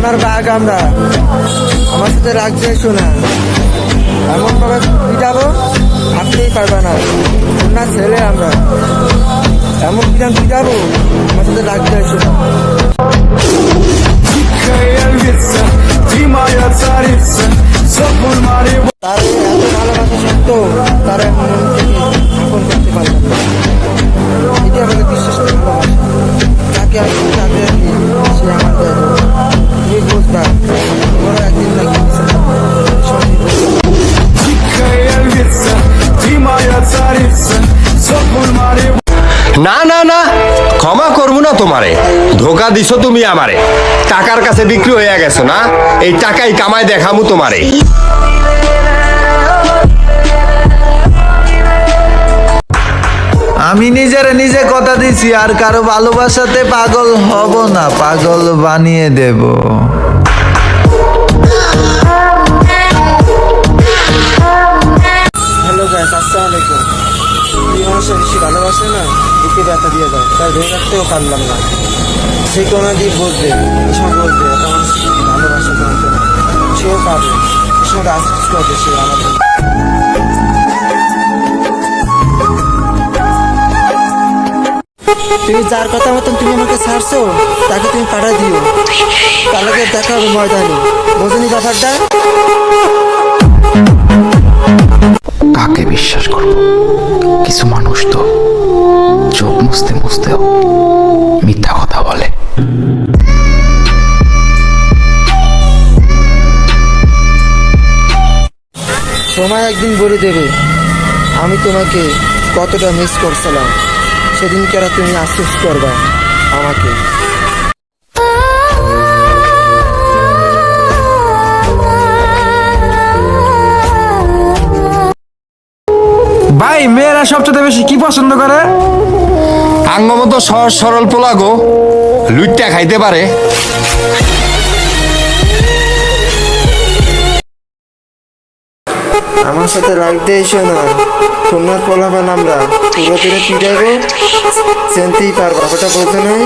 খুলনার বাঘ আমরা, আমার সাথে রাখতে এসো না। এমন ভাবে পিটাবো ভাবতেই পারবে না। খুলনার ছেলে আমরা, এমন পিটান পিটাবো আমার সাথে রাখতে এসো না। তার এত ভালোবাসা সত্ত্বেও তারা মন থেকে আপন করতে পারলাম না। এটি আমাকে বিশ্বাস করে ভালোবাসা। তাকে আমি তাকে রাখি, সে আমার দেয়। তুমি বুঝবা তোমরা একদিন না না না না, ক্ষমা করবো না তোমারে। ধোকা দিছো তুমি আমারে। টাকার কাছে বিক্রি হয়ে গেছো না, এই টাকাই কামাই দেখামু তোমারে। আমি নিজে কথা দিছি, আর কারো ভালোবাসাতে পাগল হব না, পাগল বানিয়ে দেব। হ্যালো গাইস, আসসালামু আলাইকুম। এই মানুষের বেশি ভালোবাসে না, বুকে ব্যথা দিয়ে যায়, তাই ধরে রাখতেও পারলাম না। সে কোনো দিক বলবে, এসব বলবে, একটা মানুষকে ভালোবাসা জানতে না, সেও পাবে, এসব আফসোস করবে সে আমার জন্য। তুমি যার কথা মতন তুমি আমাকে ছাড়ছো, তাকে তুমি পাঠাই দিও। তাহলে দেখা হবে ময়দানে, বোঝেনি ব্যাপারটা? কাকে বিশ্বাস করব? কিছু মানুষ তো চোখ মুছতে মুছতেও মিথ্যা কথা বলে। সময় একদিন বলে দেবে আমি তোমাকে কতটা মিস করছিলাম। সেদিনকে আর তুমি আফসোস করবা আমাকে। ভাই, মেয়েরা সবচেয়ে বেশি কি পছন্দ করে? আঙ্গমতো সহজ সরল পোলাগো, লুইটটা খাইতে পারে। আমার সাথে লাগতে এসো না, খুলনার পোলাপান আমরা, পুরো দিনে পিটাবো, চিনতেই পারবা, ওটা বলতে নাই।